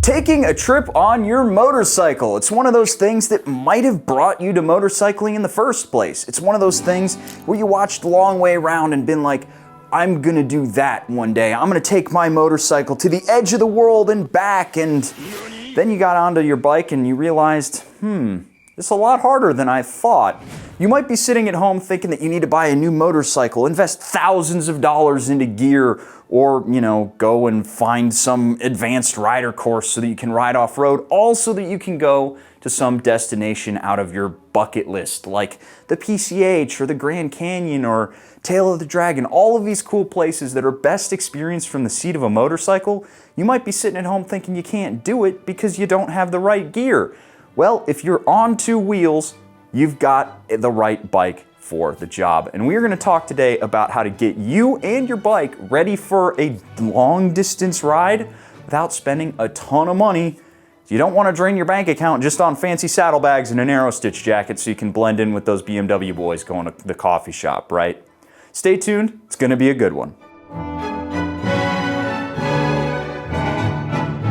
Taking a trip on your motorcycle. It's one of those things that might have brought you to motorcycling in the first place. It's one of those things where you watched the long way around and been like, I'm gonna do that one day. I'm gonna take my motorcycle to the edge of the world and back. And then you got onto your bike and you realized, it's a lot harder than I thought. You might be sitting at home thinking that you need to buy a new motorcycle, invest thousands of dollars into gear, or, go and find some advanced rider course so that you can ride off-road, all so that you can go to some destination out of your bucket list, like the PCH or the Grand Canyon or Tail of the Dragon, all of these cool places that are best experienced from the seat of a motorcycle. You might be sitting at home thinking you can't do it because you don't have the right gear. Well, if you're on two wheels, you've got the right bike for the job. And we are going to talk today about how to get you and your bike ready for a long distance ride without spending a ton of money. You don't want to drain your bank account just on fancy saddlebags and a narrow stitch jacket so you can blend in with those BMW boys going to the coffee shop, right? Stay tuned, it's going to be a good one.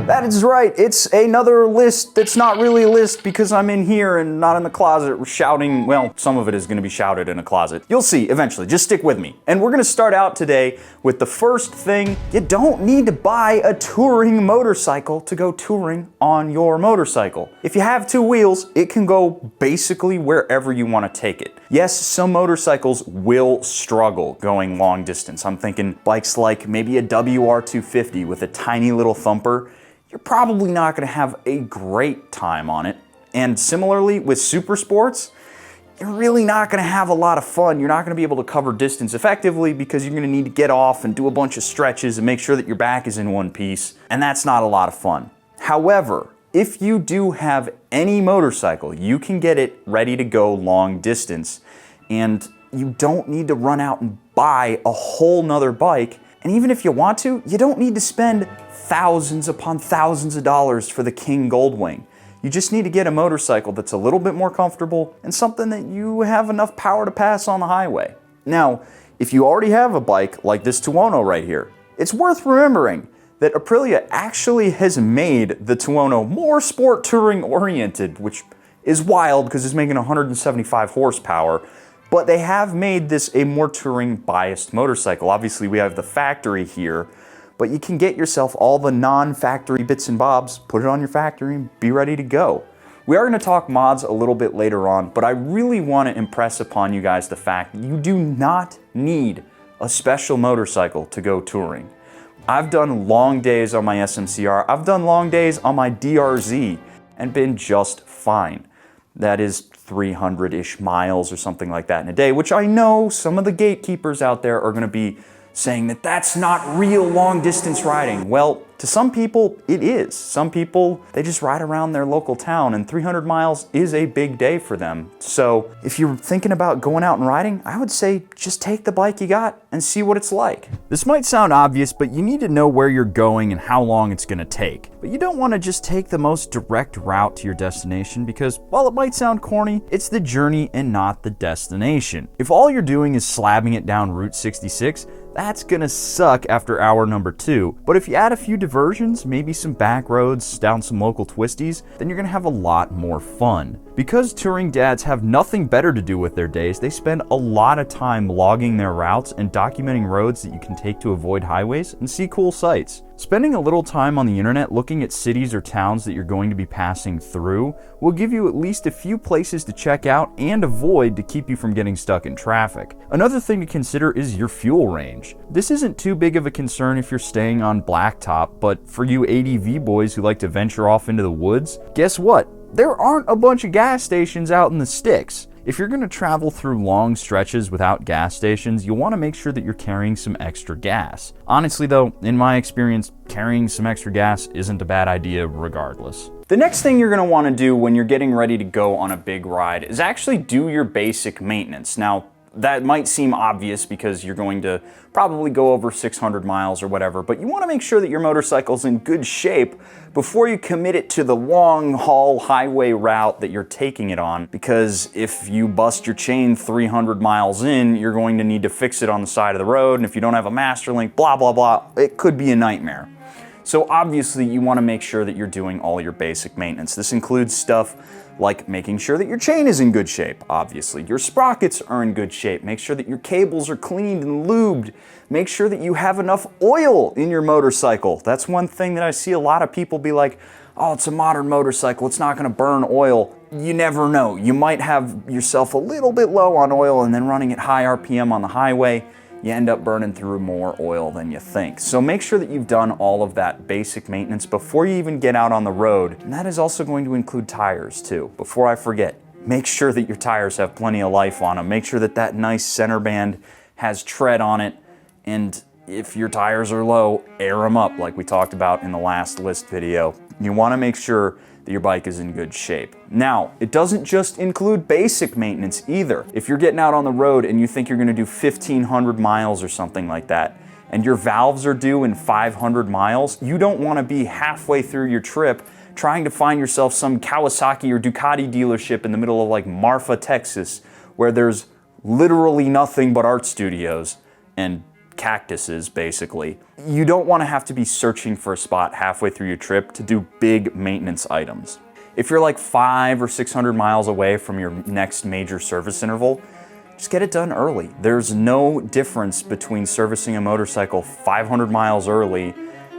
That is right, it's another list that's not really a list because I'm in here and not in the closet shouting. Well, some of it is going to be shouted in a closet. You'll see eventually, just stick with me. And we're going to start out today with the first thing. You don't need to buy a touring motorcycle to go touring on your motorcycle. If you have two wheels, it can go basically wherever you want to take it. Yes, some motorcycles will struggle going long distance. I'm thinking bikes like maybe a WR250 with a tiny little thumper. You're probably not going to have a great time on it. And similarly with super sports, you're really not going to have a lot of fun. You're not going to be able to cover distance effectively because you're going to need to get off and do a bunch of stretches and make sure that your back is in one piece. And that's not a lot of fun. However, if you do have any motorcycle, you can get it ready to go long distance. And you don't need to run out and buy a whole nother bike. And even if you want to, you don't need to spend thousands upon thousands of dollars for the King Goldwing. You just need to get a motorcycle that's a little bit more comfortable and something that you have enough power to pass on the highway. Now, if you already have a bike like this Tuono right here, it's worth remembering that Aprilia actually has made the Tuono more sport touring oriented, which is wild because it's making 175 horsepower. But they have made this a more touring biased motorcycle. Obviously we have the factory here, but you can get yourself all the non-factory bits and bobs, put it on your factory and be ready to go. We are going to talk mods a little bit later on, but I really want to impress upon you guys the fact that you do not need a special motorcycle to go touring. I've done long days on my SMCR, I've done long days on my DRZ and been just fine. That is 300-ish miles or something like that in a day, which I know some of the gatekeepers out there are going to be saying that that's not real long distance riding. Well, to some people it is. Some people, they just ride around their local town and 300 miles is a big day for them. So if you're thinking about going out and riding, I would say just take the bike you got and see what it's like. This might sound obvious, but you need to know where you're going and how long it's gonna take. But you don't wanna just take the most direct route to your destination because while it might sound corny, it's the journey and not the destination. If all you're doing is slamming it down Route 66, that's gonna suck after hour number 2. But if you add a few diversions, maybe some back roads, down some local twisties, then you're gonna have a lot more fun. Because touring dads have nothing better to do with their days, they spend a lot of time logging their routes and documenting roads that you can take to avoid highways and see cool sights. Spending a little time on the internet looking at cities or towns that you're going to be passing through will give you at least a few places to check out and avoid to keep you from getting stuck in traffic. Another thing to consider is your fuel range. This isn't too big of a concern if you're staying on blacktop, but for you ADV boys who like to venture off into the woods, guess what? There aren't a bunch of gas stations out in the sticks. If you're going to travel through long stretches without gas stations, you'll want to make sure that you're carrying some extra gas. Honestly though, in my experience, carrying some extra gas isn't a bad idea regardless. The next thing you're going to want to do when you're getting ready to go on a big ride is actually do your basic maintenance. Now, that might seem obvious because you're going to probably go over 600 miles or whatever, but you want to make sure that your motorcycle's in good shape before you commit it to the long haul highway route that you're taking it on, because if you bust your chain 300 miles in, you're going to need to fix it on the side of the road, and if you don't have a master link, blah, blah, blah, it could be a nightmare. So obviously you want to make sure that you're doing all your basic maintenance. This includes stuff like making sure that your chain is in good shape, obviously. Your sprockets are in good shape. Make sure that your cables are cleaned and lubed. Make sure that you have enough oil in your motorcycle. That's one thing that I see a lot of people be like, oh, it's a modern motorcycle, it's not gonna burn oil. You never know. You might have yourself a little bit low on oil and then running at high RPM on the highway, you end up burning through more oil than you think. So make sure that you've done all of that basic maintenance before you even get out on the road. And that is also going to include tires too. Before I forget, make sure that your tires have plenty of life on them. Make sure that that nice center band has tread on it. And if your tires are low, air them up like we talked about in the last list video. You wanna make sure that your bike is in good shape. Now, it doesn't just include basic maintenance either. If you're getting out on the road and you think you're gonna do 1,500 miles or something like that, and your valves are due in 500 miles, you don't wanna be halfway through your trip trying to find yourself some Kawasaki or Ducati dealership in the middle of like Marfa, Texas, where there's literally nothing but art studios and cactuses, basically. You don't want to have to be searching for a spot halfway through your trip to do big maintenance items. If you're like 500 or 600 miles away from your next major service interval, just get it done early. There's no difference between servicing a motorcycle 500 miles early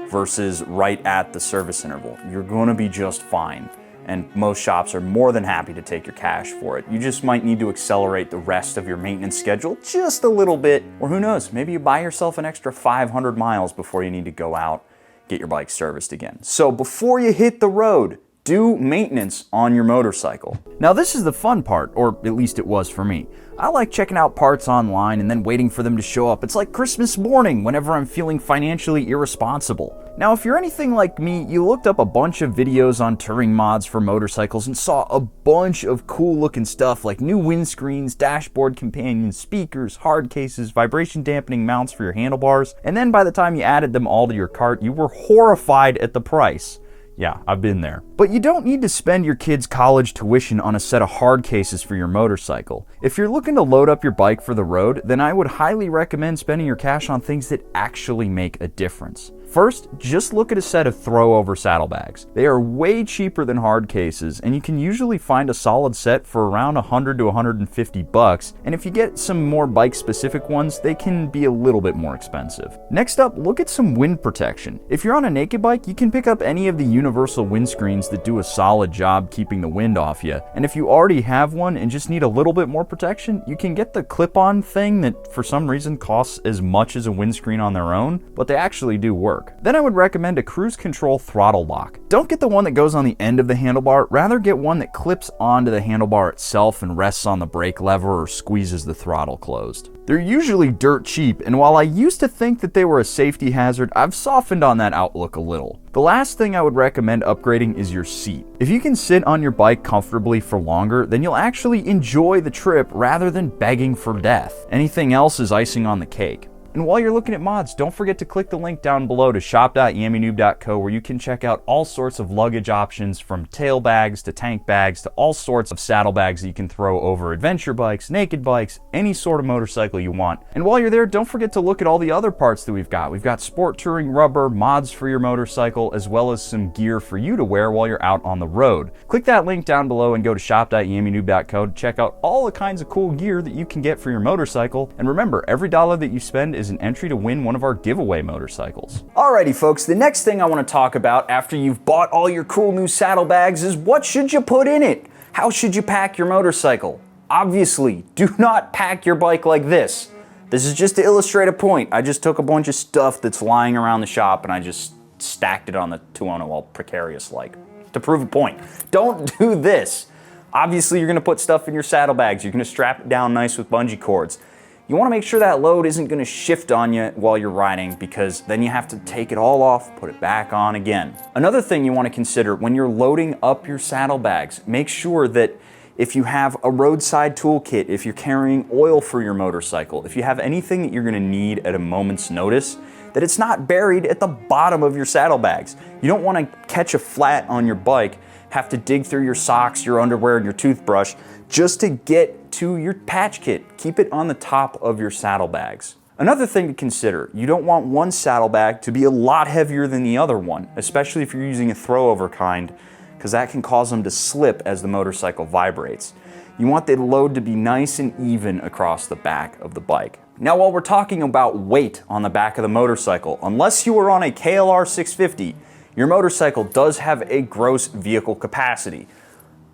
versus right at the service interval. You're going to be just fine. And most shops are more than happy to take your cash for it. You just might need to accelerate the rest of your maintenance schedule just a little bit, or who knows, maybe you buy yourself an extra 500 miles before you need to go out, get your bike serviced again. So before you hit the road, do maintenance on your motorcycle. Now this is the fun part, or at least it was for me. I like checking out parts online and then waiting for them to show up. It's like Christmas morning whenever I'm feeling financially irresponsible. Now if you're anything like me, you looked up a bunch of videos on touring mods for motorcycles and saw a bunch of cool looking stuff like new windscreens, dashboard companions, speakers, hard cases, vibration dampening mounts for your handlebars, and then by the time you added them all to your cart, you were horrified at the price. Yeah, I've been there. But you don't need to spend your kid's college tuition on a set of hard cases for your motorcycle. If you're looking to load up your bike for the road, then I would highly recommend spending your cash on things that actually make a difference. First, just look at a set of throw-over saddlebags. They are way cheaper than hard cases, and you can usually find a solid set for around $100 to $150, and if you get some more bike-specific ones, they can be a little bit more expensive. Next up, look at some wind protection. If you're on a naked bike, you can pick up any of the universal windscreens that do a solid job keeping the wind off you, and if you already have one and just need a little bit more protection, you can get the clip-on thing that for some reason costs as much as a windscreen on their own, but they actually do work. Then I would recommend a cruise control throttle lock. Don't get the one that goes on the end of the handlebar, rather get one that clips onto the handlebar itself and rests on the brake lever or squeezes the throttle closed. They're usually dirt cheap, and while I used to think that they were a safety hazard, I've softened on that outlook a little. The last thing I would recommend upgrading is your seat. If you can sit on your bike comfortably for longer, then you'll actually enjoy the trip rather than begging for death. Anything else is icing on the cake. And while you're looking at mods, don't forget to click the link down below to shop.yammynoob.co where you can check out all sorts of luggage options from tail bags to tank bags to all sorts of saddlebags that you can throw over adventure bikes, naked bikes, any sort of motorcycle you want. And while you're there, don't forget to look at all the other parts that we've got. We've got sport touring rubber, mods for your motorcycle, as well as some gear for you to wear while you're out on the road. Click that link down below and go to shop.yammynoob.co to check out all the kinds of cool gear that you can get for your motorcycle. And remember, every dollar that you spend is an entry to win one of our giveaway motorcycles. Alrighty folks, the next thing I want to talk about after you've bought all your cool new saddlebags is what should you put in it? How should you pack your motorcycle? Obviously, do not pack your bike like this. This is just to illustrate a point. I just took a bunch of stuff that's lying around the shop and I just stacked it on the 210 all precarious-like to prove a point. Don't do this. Obviously, you're going to put stuff in your saddlebags. You're going to strap it down nice with bungee cords. You want to make sure that load isn't going to shift on you while you're riding because then you have to take it all off, put it back on again. Another thing you want to consider when you're loading up your saddlebags, make sure that if you have a roadside toolkit, if you're carrying oil for your motorcycle, if you have anything that you're going to need at a moment's notice, that it's not buried at the bottom of your saddlebags. You don't want to catch a flat on your bike, have to dig through your socks, your underwear, and your toothbrush just to get to your patch kit. Keep it on the top of your saddlebags. Another thing to consider, you don't want one saddlebag to be a lot heavier than the other one, especially if you're using a throwover kind, because that can cause them to slip as the motorcycle vibrates. You want the load to be nice and even across the back of the bike. Now, while we're talking about weight on the back of the motorcycle, unless you are on a KLR 650, your motorcycle does have a gross vehicle capacity.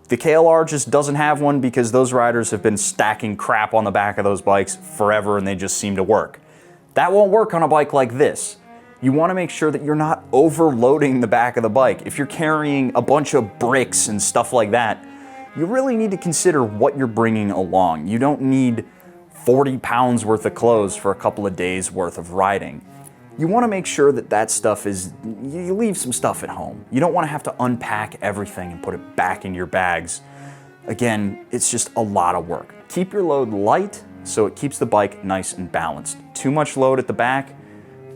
The KLR just doesn't have one because those riders have been stacking crap on the back of those bikes forever and they just seem to work. That won't work on a bike like this. You want to make sure that you're not overloading the back of the bike. If you're carrying a bunch of bricks and stuff like that, you really need to consider what you're bringing along. You don't need 40 pounds worth of clothes for a couple of days worth of riding. You want to make sure that that stuff is, you leave some stuff at home. You don't want to have to unpack everything and put it back in your bags. Again, it's just a lot of work. Keep your load light so it keeps the bike nice and balanced. Too much load at the back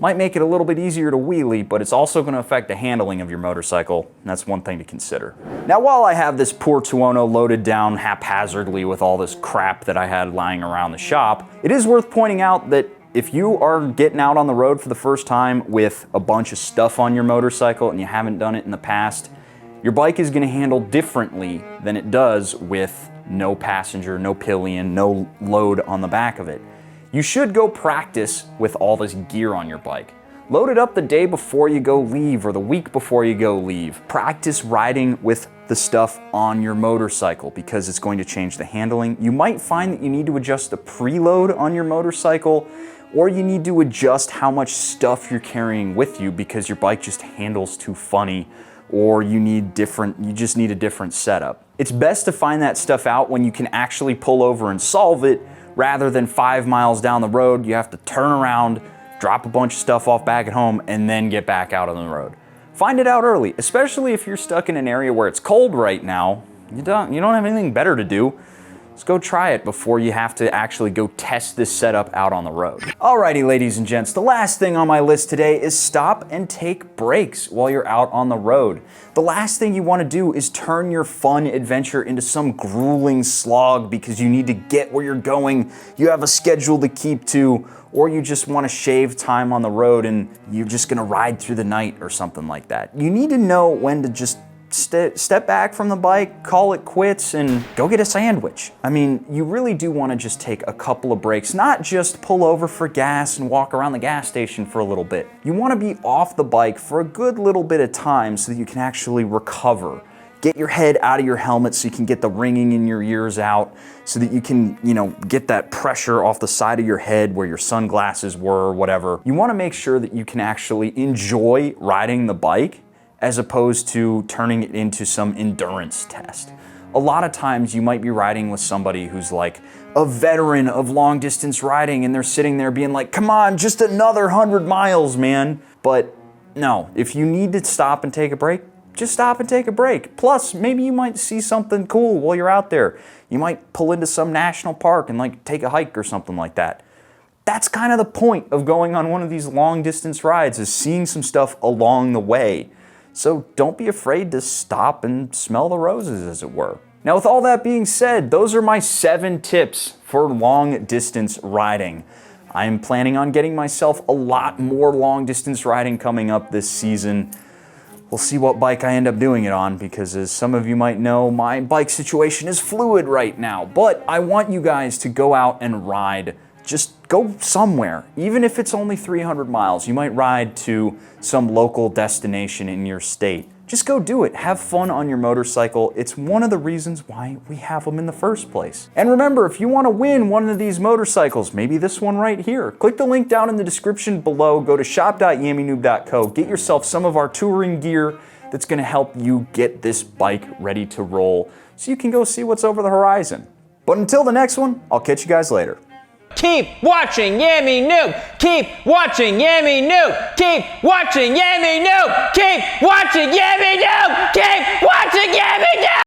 might make it a little bit easier to wheelie, but it's also going to affect the handling of your motorcycle, and that's one thing to consider. Now, while I have this poor Tuono loaded down haphazardly with all this crap that I had lying around the shop, it is worth pointing out that if you are getting out on the road for the first time with a bunch of stuff on your motorcycle and you haven't done it in the past, your bike is going to handle differently than it does with no passenger, no pillion, no load on the back of it. You should go practice with all this gear on your bike. Load it up the day before you go leave or the week before you go leave. Practice riding with the stuff on your motorcycle because it's going to change the handling. You might find that you need to adjust the preload on your motorcycle, or you need to adjust how much stuff you're carrying with you because your bike just handles too funny, or you just need a different setup. It's best to find that stuff out when you can actually pull over and solve it, rather than 5 miles down the road, you have to turn around, drop a bunch of stuff off back at home, and then get back out on the road. Find it out early, especially if you're stuck in an area where it's cold right now. You don't have anything better to do. Just go try it before you have to actually go test this setup out on the road. Alrighty, ladies and gents, the last thing on my list today is stop and take breaks while you're out on the road. The last thing you want to do is turn your fun adventure into some grueling slog because you need to get where you're going, you have a schedule to keep to, or you just want to shave time on the road and you're just going to ride through the night or something like that. You need to know when to just step back from the bike, call it quits, and go get a sandwich. I mean, you really do want to just take a couple of breaks, not just pull over for gas and walk around the gas station for a little bit. You want to be off the bike for a good little bit of time so that you can actually recover. Get your head out of your helmet so you can get the ringing in your ears out, so that you can, get that pressure off the side of your head where your sunglasses were or whatever. You want to make sure that you can actually enjoy riding the bike as opposed to turning it into some endurance test. A lot of times you might be riding with somebody who's like a veteran of long distance riding and they're sitting there being like, come on, just another 100 miles, man. But no, if you need to stop and take a break, just stop and take a break. Plus, maybe you might see something cool while you're out there. You might pull into some national park and take a hike or something like that. That's kind of the point of going on one of these long distance rides, is seeing some stuff along the way. So don't be afraid to stop and smell the roses, as it were. Now, with all that being said, those are my 7 tips for long distance riding. I'm planning on getting myself a lot more long distance riding coming up this season. We'll see what bike I end up doing it on, because as some of you might know, my bike situation is fluid right now. But I want you guys to go out and ride. Just go somewhere, even if it's only 300 miles. You might ride to some local destination in your state. Just go do it. Have fun on your motorcycle. It's one of the reasons why we have them in the first place. And remember, if you want to win one of these motorcycles, maybe this one right here, click the link down in the description below. Go to shop.yammynoob.co. Get yourself some of our touring gear that's going to help you get this bike ready to roll so you can go see what's over the horizon. But until the next one, I'll catch you guys later. Keep watching Yammy Noob. Keep watching Yammy Noob. Keep watching Yammy Noob. Keep watching Yammy Noob. Keep watching Yammy Noob.